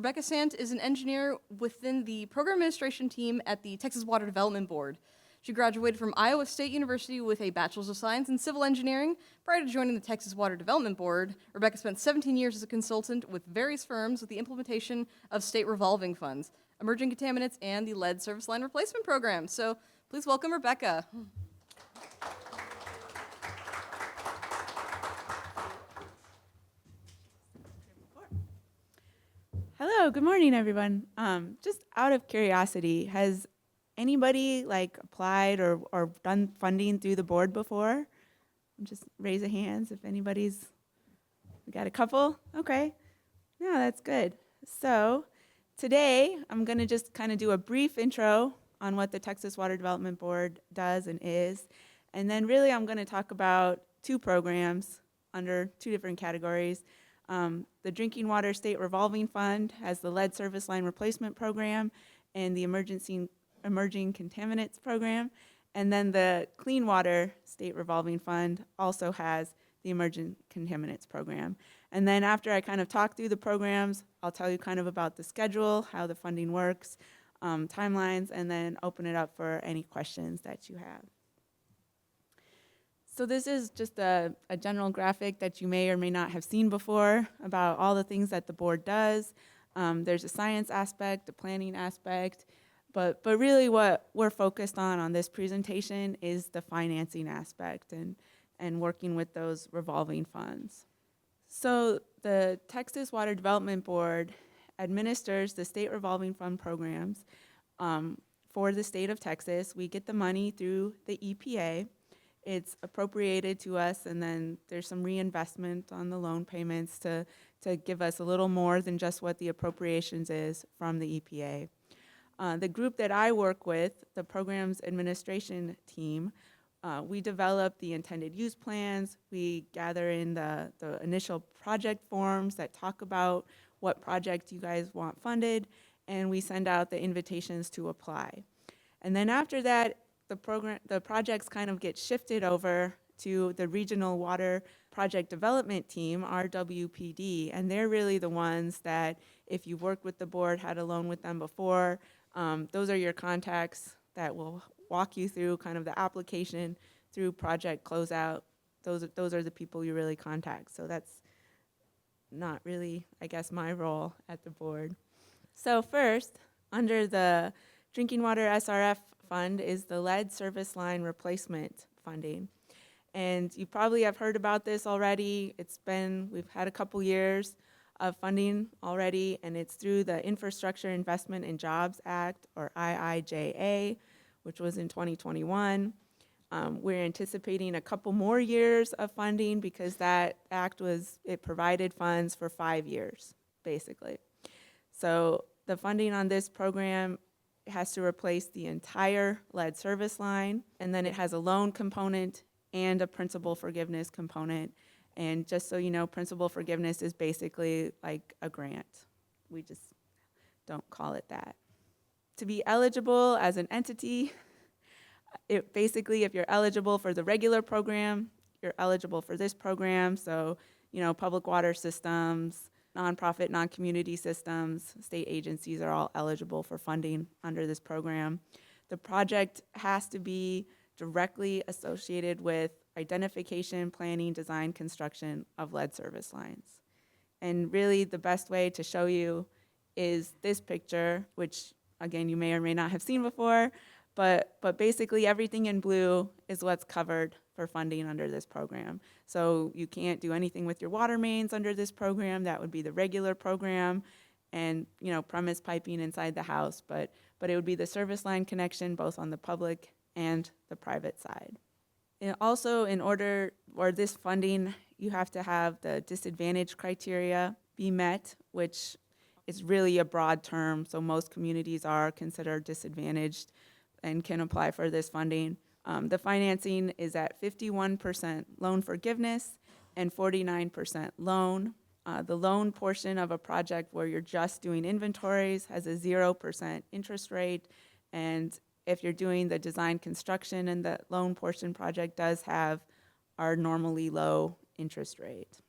Rebecca Sant is an engineer within the program administration team at the Texas Water Development Board. She graduated from Iowa State University with a Bachelor's of Science in Civil Engineering. Prior to joining the Texas Water Development Board, Rebecca spent 17 years as a consultant with various firms with the implementation of state revolving funds, emerging contaminants, and the lead service line replacement program. So please welcome Rebecca. Hello, good morning, everyone. Just out of curiosity, has anybody applied or done funding through the board before? Just raise a hands if anybody's, we got a couple? Okay, no, that's good. So today I'm gonna just kind of do a brief intro on what the Texas Water Development Board does and is. And then really I'm gonna talk about two programs under two different categories. The Drinking Water State Revolving Fund has the Lead Service Line Replacement Program and the Emerging Contaminants Program. And then the Clean Water State Revolving Fund also has the Emerging Contaminants Program. And then after I kind of talk through the programs, I'll tell you kind of about the schedule, how the funding works, timelines, and then open it up for any questions that you have. So this is just a general graphic that you may or may not have seen before about all the things that the board does. There's a science aspect, a planning aspect, but really what we're focused on this presentation is the financing aspect and working with those revolving funds. So the Texas Water Development Board administers the state revolving fund programs for the state of Texas. We get the money through the EPA. It's appropriated to us, and then there's some reinvestment on the loan payments to give us a little more than just what the appropriations is from the EPA. The group that I work with, the programs administration team, we develop the intended use plans. We gather in the initial project forms that talk about what project you guys want funded, and we send out the invitations to apply. And then after that, the projects kind of get shifted over to the Regional Water Project Development Team, RWPD, and they're really the ones that, if you've worked with the board, had a loan with them before, those are your contacts that will walk you through kind of the application through project closeout. Those are the people you really contact. So that's not really, I guess, my role at the board. So first, under the Drinking Water SRF fund is the lead service line replacement funding. And you probably have heard about this already. We've had a couple years of funding already, and it's through the Infrastructure Investment and Jobs Act, or IIJA, which was in 2021. We're anticipating a couple more years of funding because that act it provided funds for 5 years, basically. So the funding on this program has to replace the entire lead service line, and then it has a loan component and a principal forgiveness component. And just so you know, principal forgiveness is basically like a grant. We just don't call it that. To be eligible as an entity, basically if you're eligible for the regular program, you're eligible for this program. So, public water systems, nonprofit, non-community systems, state agencies are all eligible for funding under this program. The project has to be directly associated with identification, planning, design, construction of lead service lines. And really the best way to show you is this picture, which again, you may or may not have seen before, but basically everything in blue is what's covered for funding under this program. So you can't do anything with your water mains under this program. That would be the regular program, and premise piping inside the house, but it would be the service line connection both on the public and the private side. And also, in order for this funding, you have to have the disadvantage criteria be met, which is really a broad term, so most communities are considered disadvantaged and can apply for this funding. The financing is at 51% loan forgiveness and 49% loan. The loan portion of a project where you're just doing inventories has a 0% interest rate, and if you're doing the design construction and the loan portion project does have our normally low interest rate.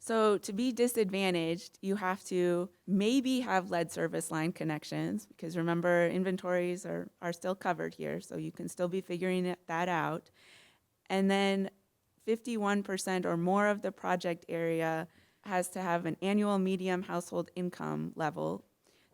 So to be disadvantaged, you have to maybe have lead service line connections, because remember, inventories are still covered here, so you can still be figuring that out. And then 51% or more of the project area has to have an annual median household income level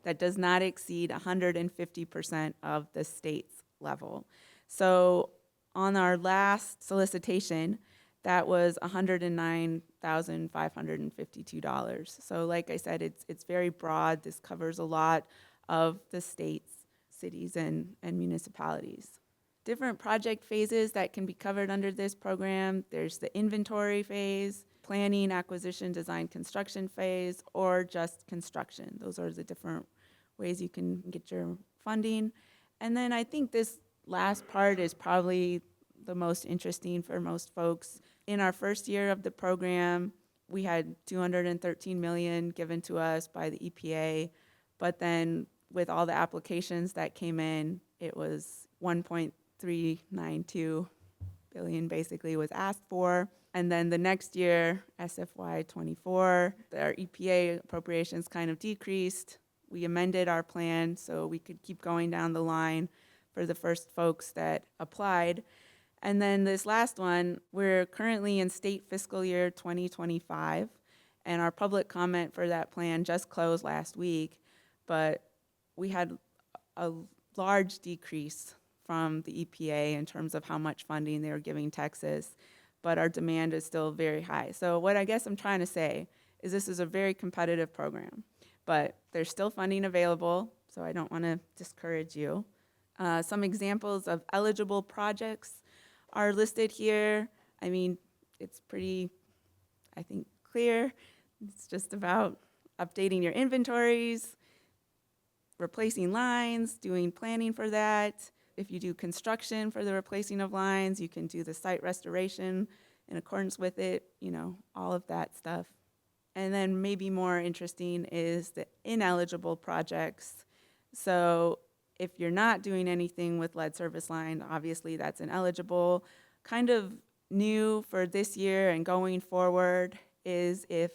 that does not exceed 150% of the state's level. So on our last solicitation, that was $109,552. So like I said, it's very broad. This covers a lot of the states, cities, and municipalities. Different project phases that can be covered under this program. There's the inventory phase, planning, acquisition, design, construction phase, or just construction. Those are the different ways you can get your funding. And then I think this last part is probably the most interesting for most folks. In our first year of the program, we had $213 million given to us by the EPA, but then with all the applications that came in, it was 1.392 billion basically was asked for. And then the next year, SFY 24, our EPA appropriations kind of decreased. We amended our plan so we could keep going down the line for the first folks that applied. And then this last one, we're currently in state fiscal year 2025, and our public comment for that plan just closed last week, but we had a large decrease from the EPA in terms of how much funding they were giving Texas, but our demand is still very high. So what I guess I'm trying to say is this is a very competitive program, but there's still funding available, so I don't want to discourage you. Some examples of eligible projects are listed here. I mean, it's pretty, I think, clear. It's just about updating your inventories, replacing lines, doing planning for that. If you do construction for the replacing of lines, you can do the site restoration in accordance with it, all of that stuff. And then maybe more interesting is the ineligible projects. So if you're not doing anything with lead service line, obviously that's ineligible. Kind of new for this year and going forward is if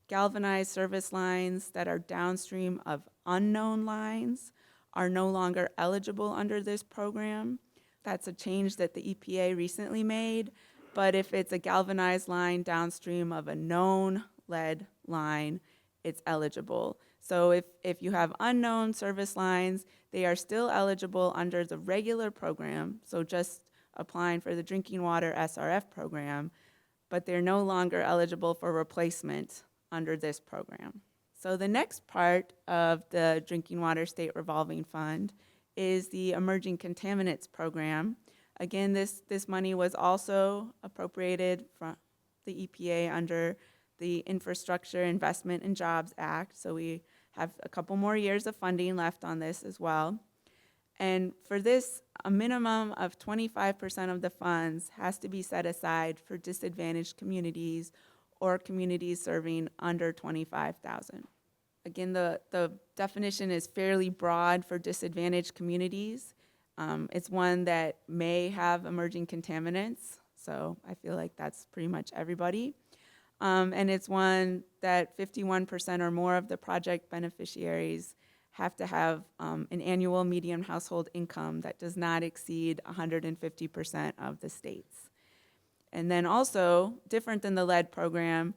galvanized service lines that are downstream of unknown lines are no longer eligible under this program. That's a change that the EPA recently made. But if it's a galvanized line downstream of a known lead line, it's eligible. So if you have unknown service lines, they are still eligible under the regular program, so just applying for the drinking water SRF program, but they're no longer eligible for replacement under this program. So the next part of the Drinking Water State Revolving Fund is the Emerging Contaminants Program. Again, this money was also appropriated from the EPA under the Infrastructure Investment and Jobs Act, so we have a couple more years of funding left on this as well. And for this, a minimum of 25% of the funds has to be set aside for disadvantaged communities or communities serving under 25,000. Again, the definition is fairly broad for disadvantaged communities. It's one that may have emerging contaminants, so I feel like that's pretty much everybody. And it's one that 51% or more of the project beneficiaries have to have an annual median household income that does not exceed 150% of the state's. And then also, different than the lead program,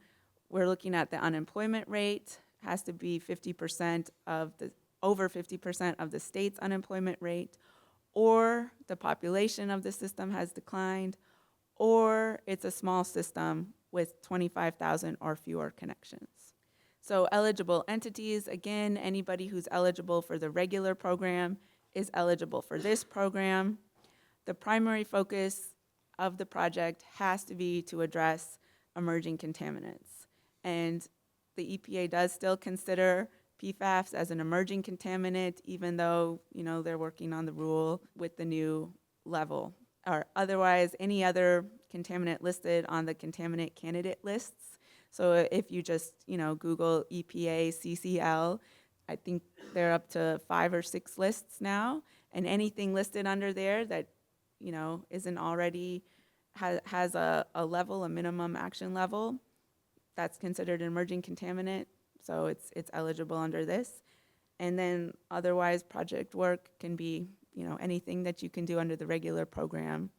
we're looking at the unemployment rate has to be 50% of the, over 50% of the state's unemployment rate, or the population of the system has declined, or it's a small system with 25,000 or fewer connections. So eligible entities, again, anybody who's eligible for the regular program is eligible for this program. The primary focus of the project has to be to address emerging contaminants. And the EPA does still consider PFAS as an emerging contaminant, even though, they're working on the rule with the new level. Or otherwise, any other contaminant listed on the contaminant candidate lists. So if you just, Google EPA CCL, I think they're up to 5 or 6 lists now. And anything listed under there that, isn't already, has a level, a minimum action level, that's considered an emerging contaminant, so it's eligible under this. And then otherwise, project work can be, anything that you can do under the regular program,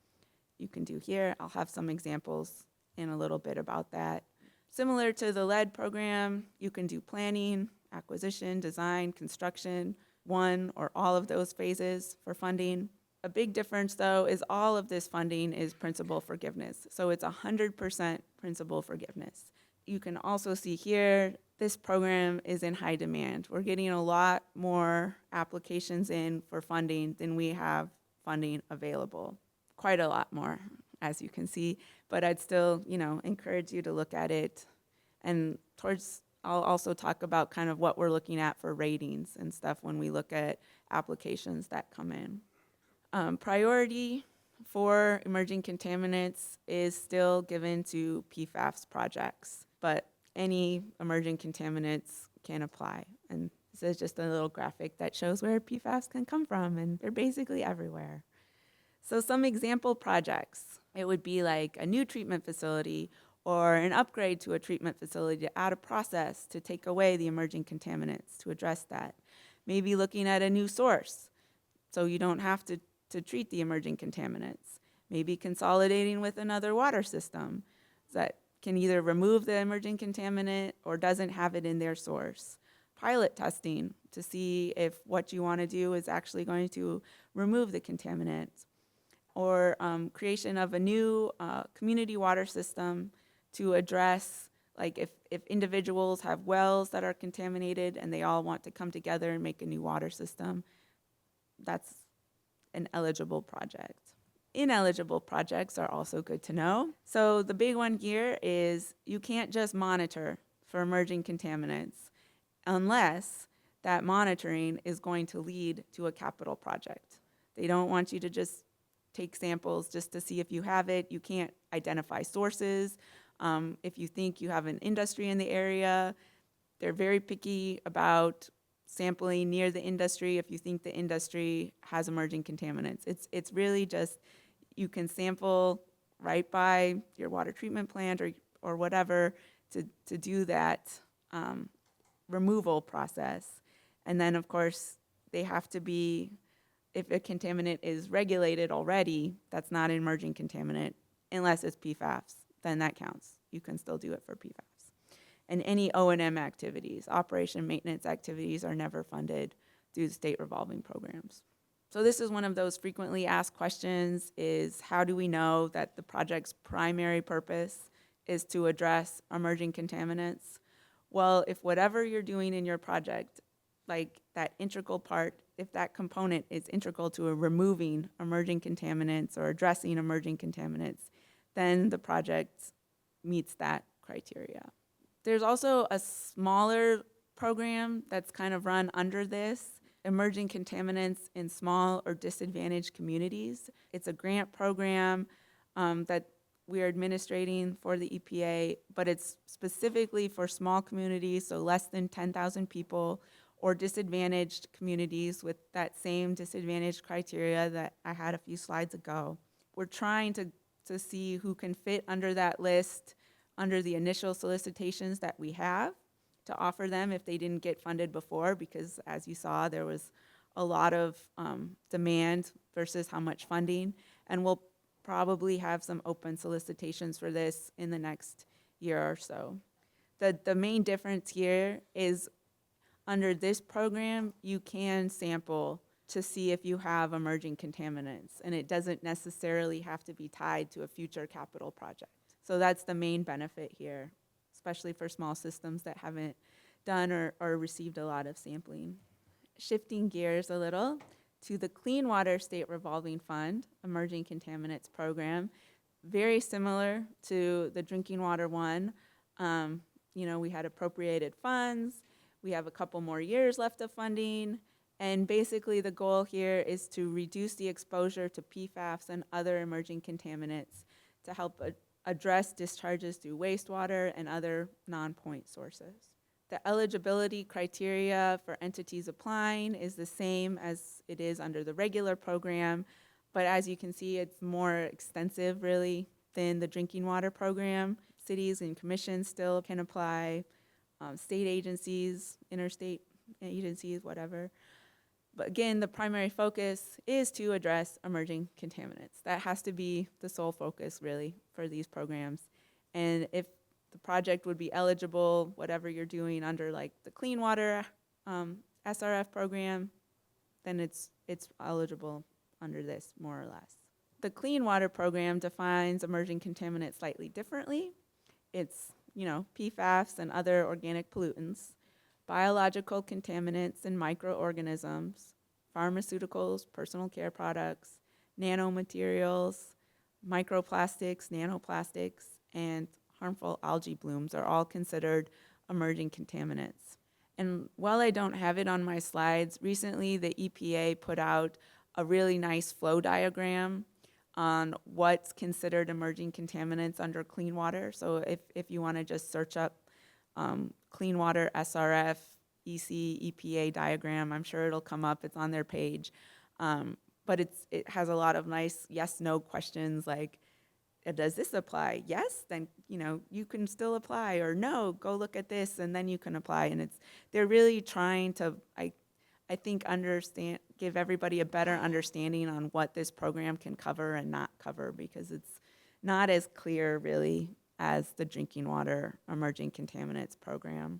you can do here. I'll have some examples in a little bit about that. Similar to the lead program, you can do planning, acquisition, design, construction, one or all of those phases for funding. A big difference, though, is all of this funding is principal forgiveness. So it's 100% principal forgiveness. You can also see here, this program is in high demand. We're getting a lot more applications in for funding than we have funding available. Quite a lot more, as you can see. But I'd still, encourage you to look at it. And I'll also talk about kind of what we're looking at for ratings and stuff when we look at applications that come in. Priority for emerging contaminants is still given to PFAS projects, but any emerging contaminants can apply. And this is just a little graphic that shows where PFAS can come from, and they're basically everywhere. So some example projects, it would be like a new treatment facility or an upgrade to a treatment facility to add a process to take away the emerging contaminants to address that. Maybe looking at a new source, so you don't have to treat the emerging contaminants. Maybe consolidating with another water system that can either remove the emerging contaminant or doesn't have it in their source. Pilot testing to see if what you want to do is actually going to remove the contaminant. Or creation of a new community water system to address, like if individuals have wells that are contaminated and they all want to come together and make a new water system, that's an eligible project. Ineligible projects are also good to know. So the big one here is you can't just monitor for emerging contaminants unless that monitoring is going to lead to a capital project. They don't want you to just take samples just to see if you have it. You can't identify sources. If you think you have an industry in the area, they're very picky about sampling near the industry if you think the industry has emerging contaminants. It's really just, you can sample right by your water treatment plant or whatever to do that removal process. And then, of course, they have to be, if a contaminant is regulated already, that's not an emerging contaminant, unless it's PFAS, then that counts. You can still do it for PFAS. And any O&M activities, operation maintenance activities, are never funded through the state revolving programs. So this is one of those frequently asked questions, is how do we know that the project's primary purpose is to address emerging contaminants? Well, if whatever you're doing in your project, like that integral part, if that component is integral to removing emerging contaminants or addressing emerging contaminants, then the project meets that criteria. There's also a smaller program that's kind of run under this, Emerging Contaminants in Small or Disadvantaged Communities. It's a grant program that we're administrating for the EPA, but it's specifically for small communities, so less than 10,000 people, or disadvantaged communities with that same disadvantaged criteria that I had a few slides ago. We're trying to see who can fit under that list under the initial solicitations that we have to offer them if they didn't get funded before, because as you saw, there was a lot of demand versus how much funding, and we'll probably have some open solicitations for this in the next year or so. The main difference here is under this program, you can sample to see if you have emerging contaminants, and it doesn't necessarily have to be tied to a future capital project. So that's the main benefit here, especially for small systems that haven't done or received a lot of sampling. Shifting gears a little to the Clean Water State Revolving Fund Emerging Contaminants Program, very similar to the Drinking Water one. We had appropriated funds. We have a couple more years left of funding. And basically the goal here is to reduce the exposure to PFAS and other emerging contaminants to help address discharges through wastewater and other non-point sources. The eligibility criteria for entities applying is the same as it is under the regular program, but as you can see, it's more extensive really than the drinking water program. cities and commissions still can apply, state agencies, interstate agencies, whatever. But again, the primary focus is to address emerging contaminants. That has to be the sole focus, really, for these programs. And if the project would be eligible, whatever you're doing under like the Clean Water SRF program, then it's eligible under this, more or less. The Clean Water program defines emerging contaminants slightly differently. It's, PFAS and other organic pollutants, biological contaminants and microorganisms, pharmaceuticals, personal care products, nanomaterials, microplastics, nanoplastics, and harmful algae blooms are all considered emerging contaminants. And while I don't have it on my slides, recently the EPA put out a really nice flow diagram on what's considered emerging contaminants under clean water. So if you want to just search up Clean Water SRF EC EPA diagram, I'm sure it'll come up. It's on their page. But it has a lot of nice yes/no questions like, does this apply? Yes, then you can still apply, or no, go look at this and then you can apply. And they're really trying to I think give everybody a better understanding on what this program can cover and not cover, because it's not as clear really as the drinking water emerging contaminants program.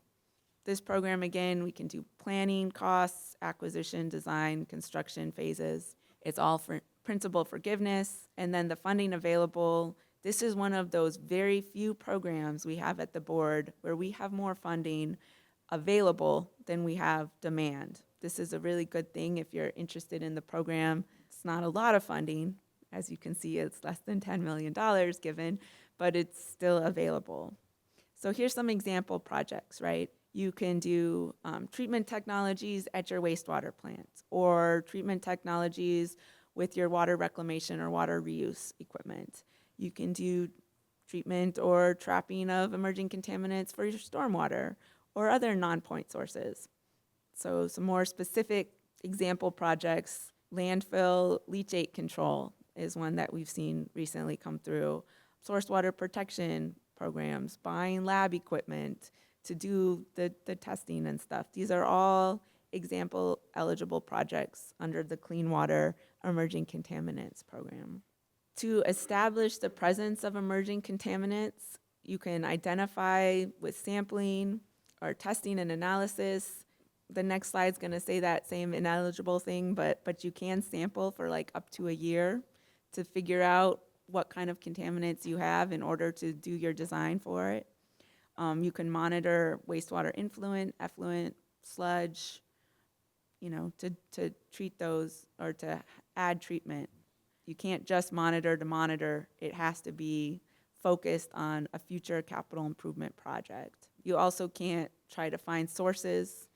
This program, again, we can do planning, costs, acquisition, design, construction phases. It's all for principal forgiveness, and then the funding available. This is one of those very few programs we have at the board where we have more funding available than we have demand. This is a really good thing if you're interested in the program. It's not a lot of funding. As you can see, it's less than $10 million given, but it's still available. So here's some example projects, right? You can do treatment technologies at your wastewater plants, or treatment technologies with your water reclamation or water reuse equipment. You can do treatment or trapping of emerging contaminants for your stormwater or other non-point sources. So some more specific example projects, landfill leachate control is one that we've seen recently come through. Source water protection programs, buying lab equipment to do the testing and stuff. These are all example eligible projects under the Clean Water Emerging Contaminants program. To establish the presence of emerging contaminants, you can identify with sampling or testing and analysis. The next slide's going to say that same ineligible thing, but you can sample for like up to a year to figure out what kind of contaminants you have in order to do your design for it. You can monitor wastewater effluent, sludge, to treat those or to add treatment. You can't just monitor to monitor. It has to be focused on a future capital improvement project. You also can't try to find sources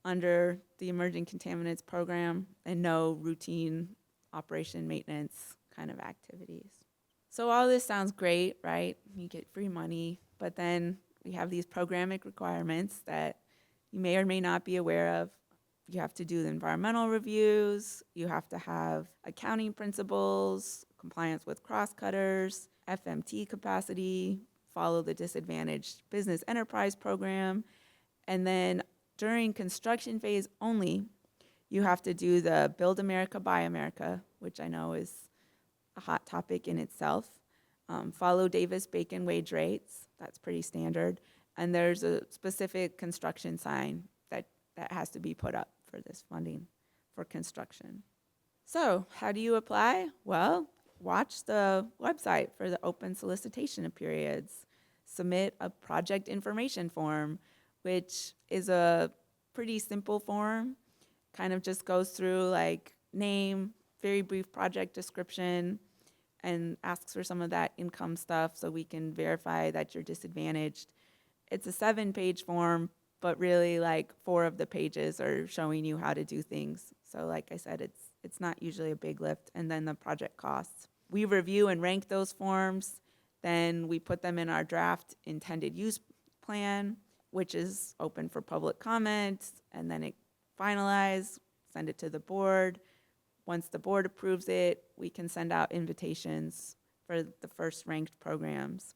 under the Emerging Contaminants program and no routine operation maintenance kind of activities. So all this sounds great, right? You get free money, but then we have these programmatic requirements that you may or may not be aware of. You have to do the environmental reviews, you have to have accounting principles, compliance with cross-cutters, FMT capacity, follow the disadvantaged business enterprise program, and then during construction phase only, you have to do the Build America, Buy America, which I know is a hot topic in itself. Follow Davis-Bacon wage rates, that's pretty standard. And there's a specific construction sign that has to be put up for this funding for construction. So how do you apply? Well, watch the website for the open solicitation periods. Submit a project information form, which is a pretty simple form. Kind of just goes through like name, very brief project description, and asks for some of that income stuff so we can verify that you're disadvantaged. It's a 7-page form, but really like 4 of the pages are showing you how to do things. So like I said, it's not usually a big lift. And then the project costs. We review and rank those forms. Then we put them in our draft intended use plan, which is open for public comment, and then it finalized, send it to the board. Once the board approves it, we can send out invitations for the first ranked programs.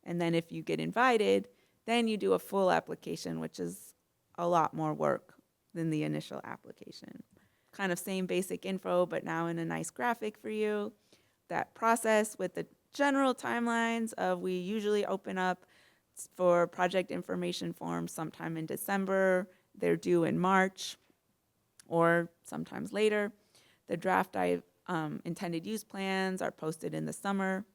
And then if you get invited, then you do a full application, which is a lot more work than the initial application. Kind of same basic info, but now in a nice graphic for you. That process with the general timelines of we usually open up for project information forms sometime in December. They're due in March or sometimes later. The draft intended use plans are posted in the summer,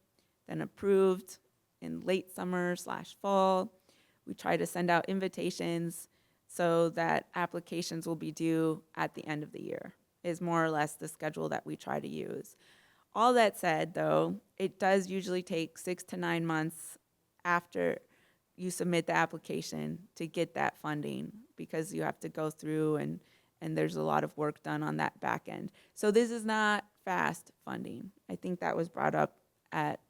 then approved in late summer/fall. We try to send out invitations so that applications will be due at the end of the year, is more or less the schedule that we try to use. All that said, though, it does usually take 6 to 9 months after you submit the application to get that funding, because you have to go through and there's a lot of work done on that back end. So this is not fast funding. I think that was brought up at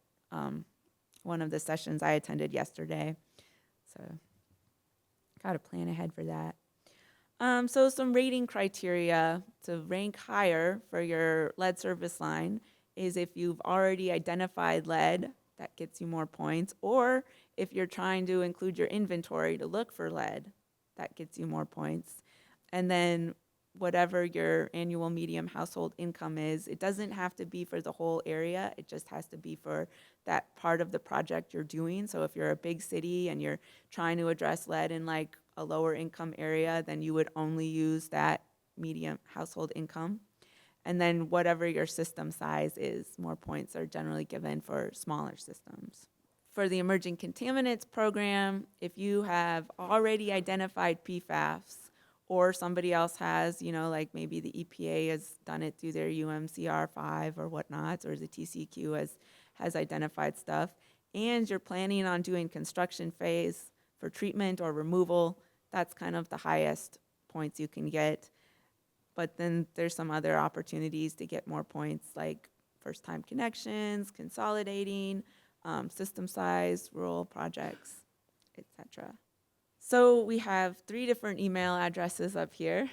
one of the sessions I attended yesterday. So got to plan ahead for that. So some rating criteria to rank higher for your lead service line is if you've already identified lead, that gets you more points, or if you're trying to include your inventory to look for lead, that gets you more points. And then whatever your annual medium household income is, it doesn't have to be for the whole area, it just has to be for that part of the project you're doing. So if you're a big city and you're trying to address lead in like a lower income area, then you would only use that medium household income. And then whatever your system size is, more points are generally given for smaller systems. For the emerging contaminants program, if you have already identified PFAS, or somebody else has, like maybe the EPA has done it through their UMCR5 or whatnot, or the TCQ has identified stuff, and you're planning on doing construction phase for treatment or removal, that's kind of the highest points you can get. But then there's some other opportunities to get more points, like first-time connections, consolidating, system size, rural projects, etc. So we have 3 different email addresses up here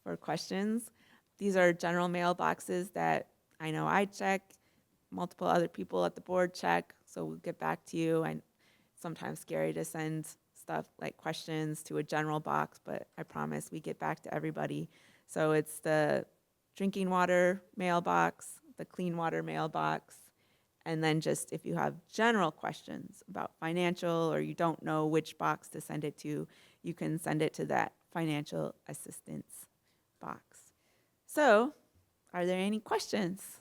for questions. These are general mailboxes that I know I check, multiple other people at the board check, so we'll get back to you. And sometimes scary to send stuff like questions to a general box, but I promise we get back to everybody. So it's the drinking water mailbox, the clean water mailbox, and then just if you have general questions about financial or you don't know which box to send it to, you can send it to that financial assistance box. So, are there any questions?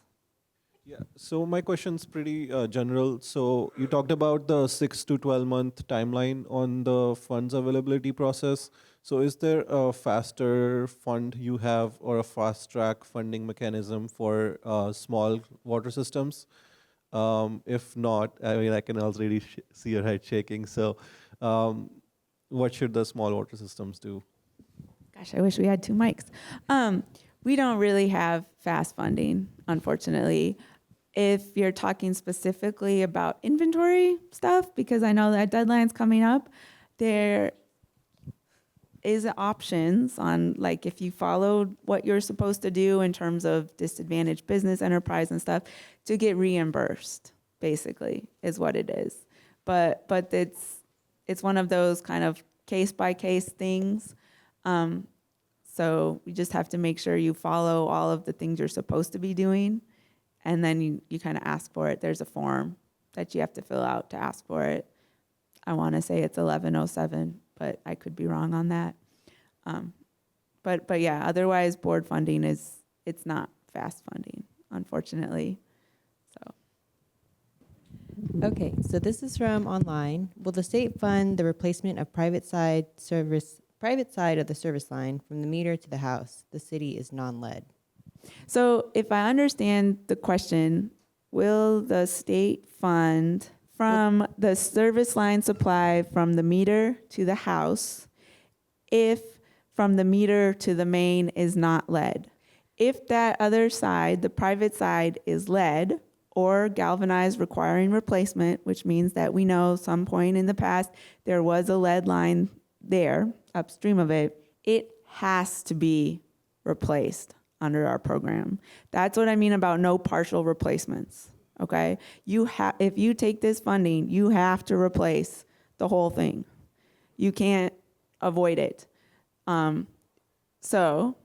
Yeah, so my question's pretty general. So you talked about the 6 to 12 month timeline on the funds availability process. So is there a faster fund you have or a fast track funding mechanism for small water systems? If not, I mean, I can already see your head shaking. So what should the small water systems do? Gosh, I wish we had 2 mics. We don't really have fast funding, unfortunately. If you're talking specifically about inventory stuff, because I know that deadline's coming up, there is options on, like, if you followed what you're supposed to do in terms of disadvantaged business enterprise and stuff, to get reimbursed, basically, is what it is. But it's one of those kind of case-by-case things. So you just have to make sure you follow all of the things you're supposed to be doing, and then you kind of ask for it. There's a form that you have to fill out to ask for it. I want to say it's 1107, but I could be wrong on that. But yeah, otherwise board funding it's not fast funding, unfortunately. So. Okay, so this is from online. Will the state fund the replacement of private side of the service line from the meter to the house? The city is non-lead. So if I understand the question, will the state fund from the service line supply from the meter to the house if from the meter to the main is not lead? If that other side, the private side, is lead or galvanized requiring replacement, which means that we know some point in the past there was a lead line there upstream of it, it has to be replaced under our program. That's what I mean about no partial replacements, okay? If you take this funding, you have to replace the whole thing. You can't avoid it. So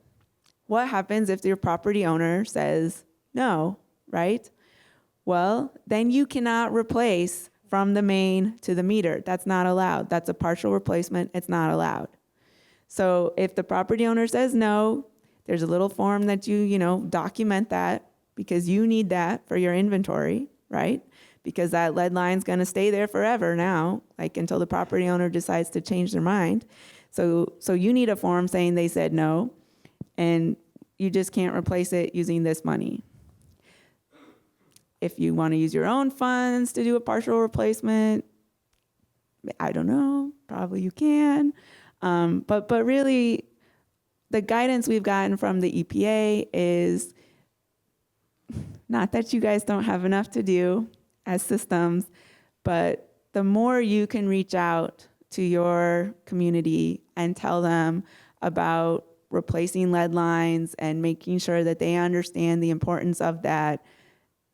what happens if your property owner says no, right? Well, then you cannot replace from the main to the meter. That's not allowed. That's a partial replacement. It's not allowed. So if the property owner says no, there's a little form that you document that, because you need that for your inventory, right? Because that lead line's going to stay there forever now, like until the property owner decides to change their mind. So you need a form saying they said no, and you just can't replace it using this money. If you want to use your own funds to do a partial replacement, I don't know, probably you can. But really, the guidance we've gotten from the EPA is not that you guys don't have enough to do as systems, but the more you can reach out to your community and tell them about replacing lead lines and making sure that they understand the importance of that,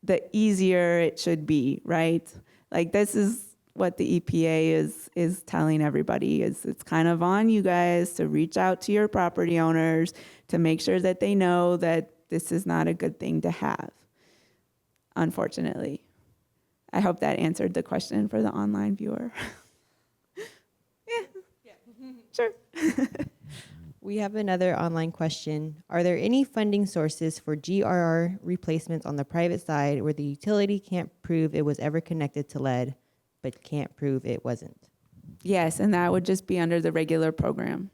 the easier it should be, right? Like, this is what the EPA is telling everybody, is it's kind of on you guys to reach out to your property owners to make sure that they know that this is not a good thing to have, unfortunately. I hope that answered the question for the online viewer. Yeah, sure. We have another online question. Are there any funding sources for GRR replacements on the private side where the utility can't prove it was ever connected to lead, but can't prove it wasn't? Yes, and that would just be under the regular program.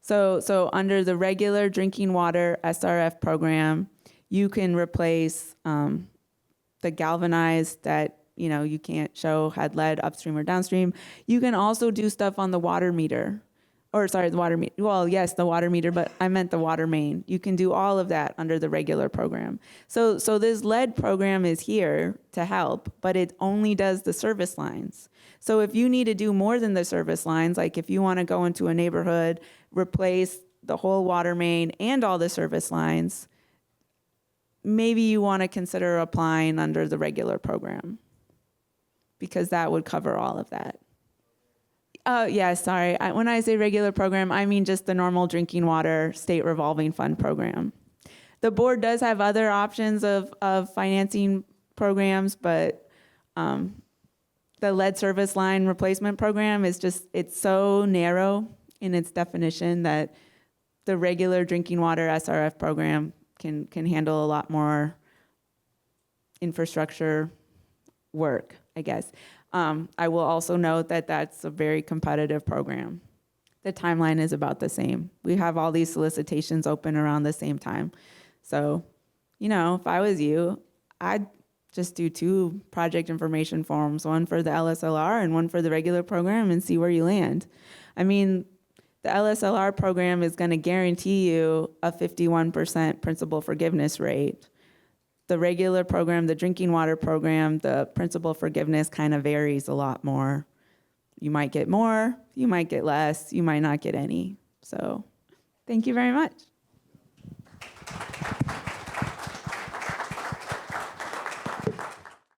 So under the regular drinking water SRF program, you can replace the galvanized that you can't show had lead upstream or downstream. You can also do stuff on the water meter. The water meter. Well, yes, the water meter, but I meant the water main. You can do all of that under the regular program. So this lead program is here to help, but it only does the service lines. So if you need to do more than the service lines, like if you want to go into a neighborhood, replace the whole water main and all the service lines, maybe you want to consider applying under the regular program, because that would cover all of that. Yeah, sorry. When I say regular program, I mean just the normal drinking water state revolving fund program. The board does have other options of financing programs, but the lead service line replacement program is it's so narrow in its definition that the regular drinking water SRF program can handle a lot more infrastructure work, I guess. I will also note that that's a very competitive program. The timeline is about the same. We have all these solicitations open around the same time. So, if I was you, I'd just do 2 project information forms, one for the LSLR and one for the regular program, and see where you land. I mean, the LSLR program is going to guarantee you a 51% principal forgiveness rate. The regular program, the drinking water program, the principal forgiveness kind of varies a lot more. You might get more, you might get less, you might not get any. So, thank you very much.